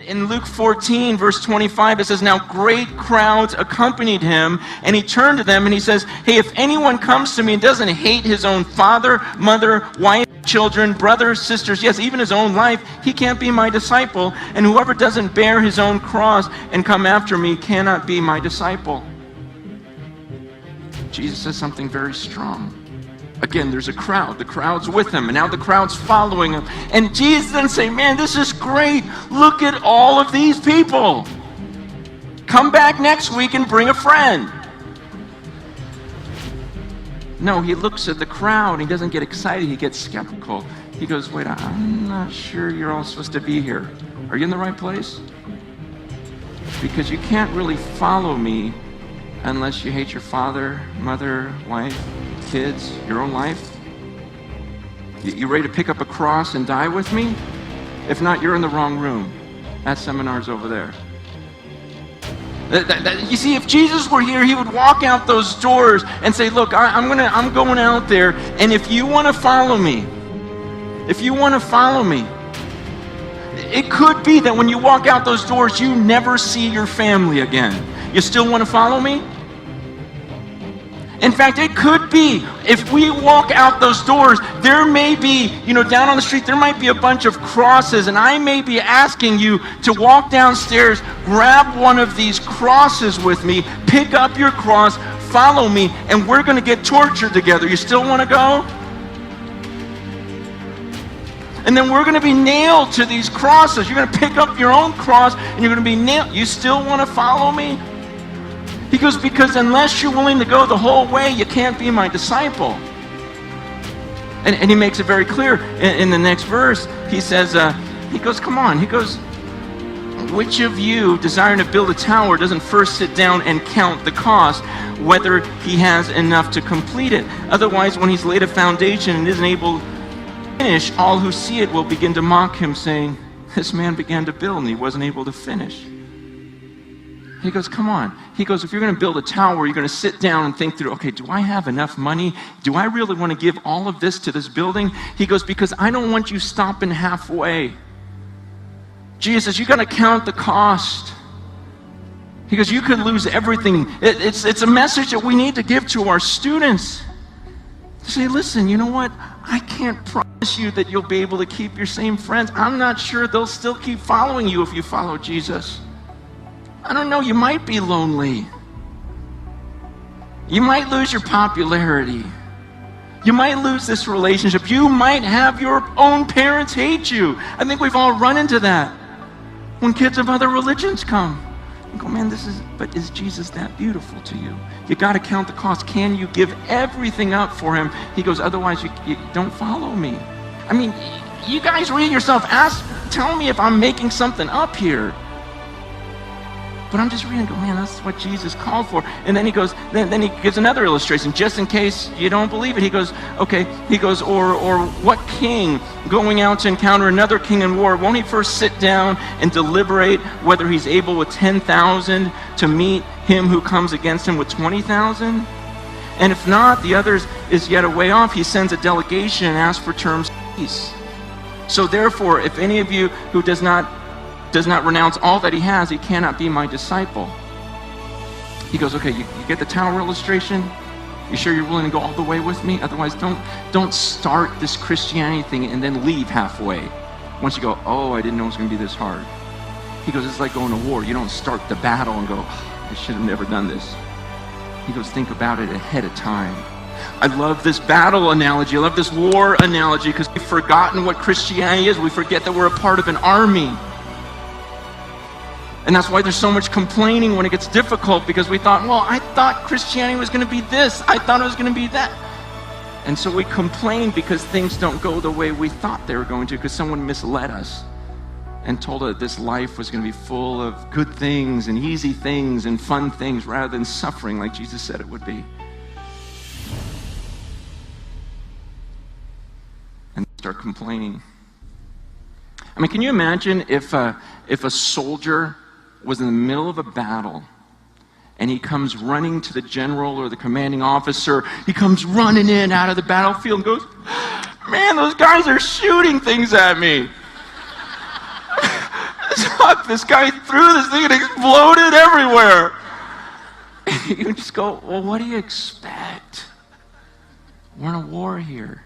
in Luke 14, verse 25, it says, "Now great crowds accompanied him, and he turned to them and he says, 'Hey, if anyone comes to me and doesn't hate his own father, mother, wife, children, brothers, sisters, yes, even his own life, he can't be my disciple. And whoever doesn't bear his own cross and come after me cannot be my disciple.'" Jesus says something very strong. Again, there's a crowd. The crowd's with him, and now the crowd's following him. And Jesus doesn't say, "Man, this is great. Look at all of these people. Come back next week and bring a friend." No, he looks at the crowd. He doesn't get excited. He gets skeptical. He goes, "Wait, I'm not sure you're all supposed to be here. Are you in the right place? Because you can't really follow me unless you hate your father, mother, wife, kids, your own life. You ready to pick up a cross and die with me? If not, you're in the wrong room. That seminar's over there." You see, if Jesus were here, he would walk out those doors and say, "Look, I'm going out there, and if you want to follow me, it could be that when you walk out those doors, you never see your family again. You still want to follow me? In fact, it could be, if we walk out those doors, there may be, down on the street, there might be a bunch of crosses, and I may be asking you to walk downstairs, grab one of these crosses with me, pick up your cross, follow me, and we're going to get tortured together. You still want to go? And then we're going to be nailed to these crosses. You're going to pick up your own cross, and you're going to be nailed. You still want to follow me?" He goes, "Because unless you're willing to go the whole way, you can't be my disciple." And he makes it very clear in the next verse. He says, he goes, "Come on." He goes, "Which of you, desiring to build a tower, doesn't first sit down and count the cost, whether he has enough to complete it? Otherwise, when he's laid a foundation and isn't able to finish, all who see it will begin to mock him, saying, 'This man began to build and he wasn't able to finish.'" He goes, "Come on." He goes, "If you're going to build a tower, you're going to sit down and think through, okay, do I have enough money? Do I really want to give all of this to this building?" He goes, "Because I don't want you stopping halfway." Jesus says, you got to count the cost. He goes, "You could lose everything." It's a message that we need to give to our students. To say, listen, you know what? I can't promise you that you'll be able to keep your same friends. I'm not sure they'll still keep following you if you follow Jesus. I don't know, you might be lonely. You might lose your popularity. You might lose this relationship. You might have your own parents hate you. I think we've all run into that when kids of other religions come. You go, "Man, but is Jesus that beautiful to you? You got to count the cost. Can you give everything up for him?" He goes, "Otherwise, you don't follow me." I mean, you guys read yourself. Tell me if I'm making something up here. But I'm just reading and go, man, that's what Jesus called for. And then he goes, then he gives another illustration, just in case you don't believe it. He goes, or what king going out to encounter another king in war, won't he first sit down and deliberate whether he's able with 10,000 to meet him who comes against him with 20,000? And if not, the other is yet a way off. He sends a delegation and asks for terms of peace. So therefore, if any of you who does not renounce all that he has, he cannot be my disciple. He goes, okay, you get the tower illustration? You sure you're willing to go all the way with me? Otherwise, don't start this Christianity thing and then leave halfway. Once you go, oh, I didn't know it was going to be this hard. He goes, it's like going to war. You don't start the battle and go, I should have never done this. He goes, think about it ahead of time. I love this battle analogy. I love this war analogy because we've forgotten what Christianity is. We forget that we're a part of an army. And that's why there's so much complaining when it gets difficult, because we thought, well, I thought Christianity was going to be this. I thought it was going to be that. And so we complain because things don't go the way we thought they were going to, because someone misled us and told us this life was going to be full of good things and easy things and fun things rather than suffering like Jesus said it would be. And start complaining. I mean, can you imagine if a soldier was in the middle of a battle and he comes running to the general or the commanding officer, he comes running in out of the battlefield and goes, man, those guys are shooting things at me. So fuck, this guy threw this thing and it exploded everywhere. You just go, well, what do you expect? We're in a war here.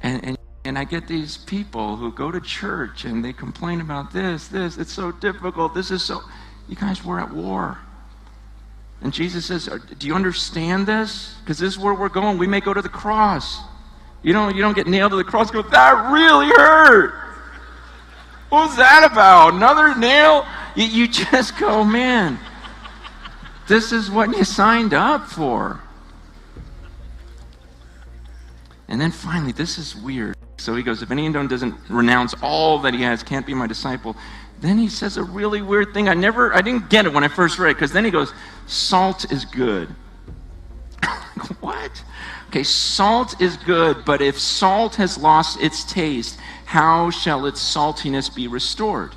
And I get these people who go to church and they complain about this, it's so difficult, you guys, we're at war. And Jesus says, do you understand this? Because this is where we're going. We may go to the cross. You don't get nailed to the cross. Go, that really hurt. What was that about? Another nail? You just go, man, this is what you signed up for. And then finally, this is weird. So he goes, if anyone doesn't renounce all that he has, can't be my disciple. Then he says a really weird thing. I didn't get it when I first read it, because then he goes, salt is good. What? Okay, salt is good, but if salt has lost its taste, how shall its saltiness be restored?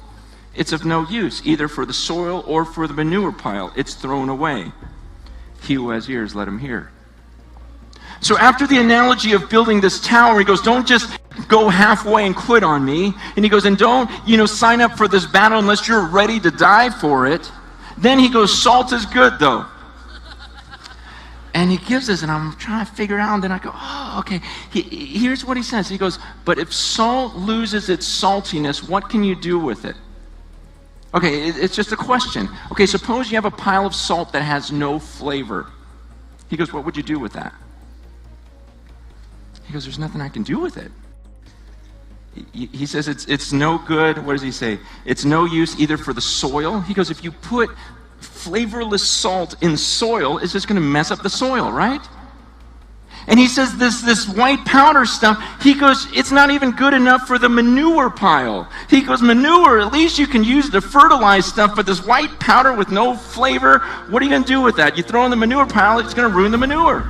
It's of no use, either for the soil or for the manure pile. It's thrown away. He who has ears, let him hear. So after the analogy of building this tower, he goes, don't just go halfway and quit on me. And he goes, and don't, sign up for this battle unless you're ready to die for it. Then he goes, salt is good though. And he gives this, and I'm trying to figure it out, and then I go, oh, okay. Here's what he says. He goes, but if salt loses its saltiness, what can you do with it? Okay, it's just a question. Okay, suppose you have a pile of salt that has no flavor. He goes, what would you do with that? He goes, there's nothing I can do with it. He says it's no good. What does he say? It's no use either for the soil. He goes, if you put flavorless salt in soil, it's just going to mess up the soil, right? And he says this white powder stuff, he goes, it's not even good enough for the manure pile. He goes, manure, at least you can use to fertilize stuff, but this white powder with no flavor, what are you going to do with that? You throw in the manure pile, it's going to ruin the manure.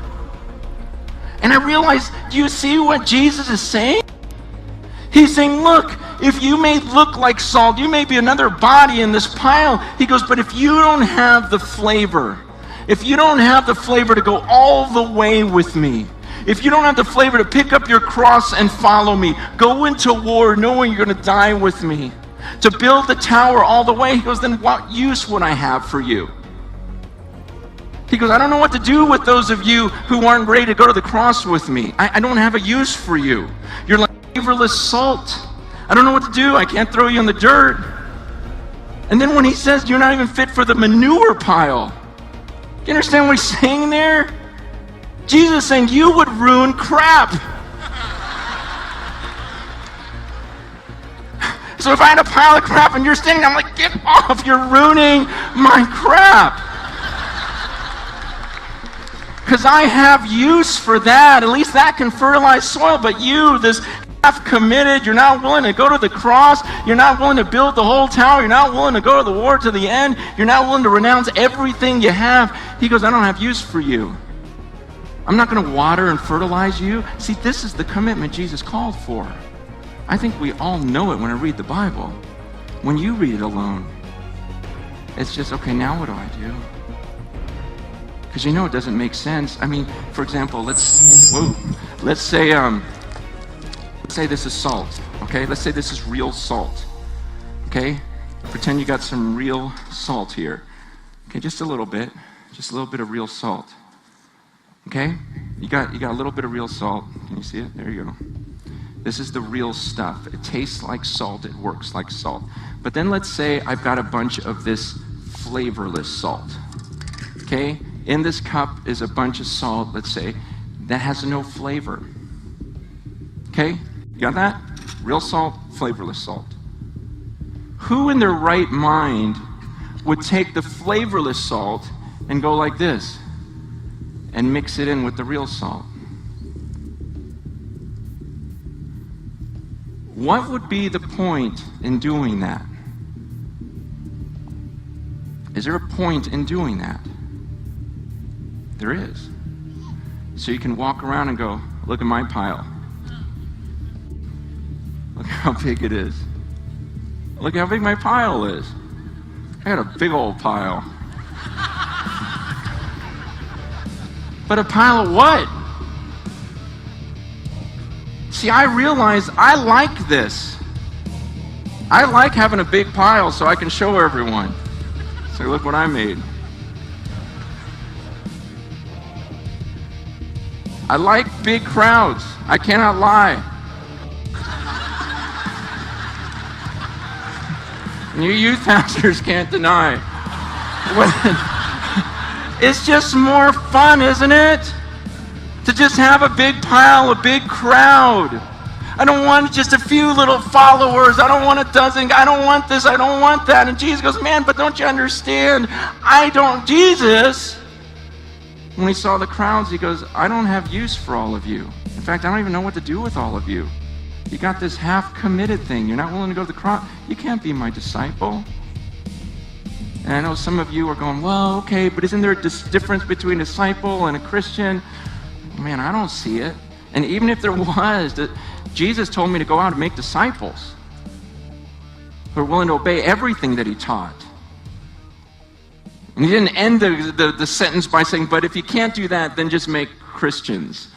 And I realized, do you see what Jesus is saying? He's saying, look, if you may look like salt, you may be another body in this pile. He goes, but if you don't have the flavor, if you don't have the flavor to go all the way with me, if you don't have the flavor to pick up your cross and follow me, go into war knowing you're going to die with me, to build the tower all the way, he goes, then what use would I have for you? He goes, I don't know what to do with those of you who aren't ready to go to the cross with me. I don't have a use for you. You're like flavorless salt. I don't know what to do. I can't throw you in the dirt. And then when he says you're not even fit for the manure pile, do you understand what he's saying there? Jesus is saying you would ruin crap. So if I had a pile of crap and you're standing there, I'm like, get off, you're ruining my crap. Because I have use for that. At least that can fertilize soil. But you, this half-committed, you're not willing to go to the cross. You're not willing to build the whole tower. You're not willing to go to the war to the end. You're not willing to renounce everything you have. He goes, I don't have use for you. I'm not going to water and fertilize you. See, this is the commitment Jesus called for. I think we all know it when I read the Bible. When you read it alone, it's just, okay, now what do I do? Because it doesn't make sense. I mean, for example, let's say this is salt, okay? Let's say this is real salt, okay? Pretend you got some real salt here, okay? Just a little bit of real salt, okay? You got a little bit of real salt. Can you see it? There you go. This is the real stuff. It tastes like salt. It works like salt. But then let's say I've got a bunch of this flavorless salt, okay? In this cup is a bunch of salt, let's say, that has no flavor. Okay? You got that? Real salt, flavorless salt. Who in their right mind would take the flavorless salt and go like this and mix it in with the real salt? What would be the point in doing that? Is there a point in doing that? There is. So you can walk around and go, look at my pile. Look how big it is. Look how big my pile is. I got a big old pile. But a pile of what? See, I realize I like this. I like having a big pile so I can show everyone. So look what I made. I like big crowds. I cannot lie. And you youth pastors can't deny. It's just more fun, isn't it? To just have a big pile, a big crowd. I don't want just a few little followers. I don't want a dozen. I don't want this. I don't want that. And Jesus goes, man, but don't you understand? Jesus, when he saw the crowds, he goes, I don't have use for all of you. In fact, I don't even know what to do with all of you. You got this half-committed thing. You're not willing to go to the cross. You can't be my disciple. And I know some of you are going, well, okay, but isn't there a difference between a disciple and a Christian? Man, I don't see it. And even if there was, Jesus told me to go out and make disciples who are willing to obey everything that he taught. And he didn't end the sentence by saying, but if you can't do that, then just make Christians.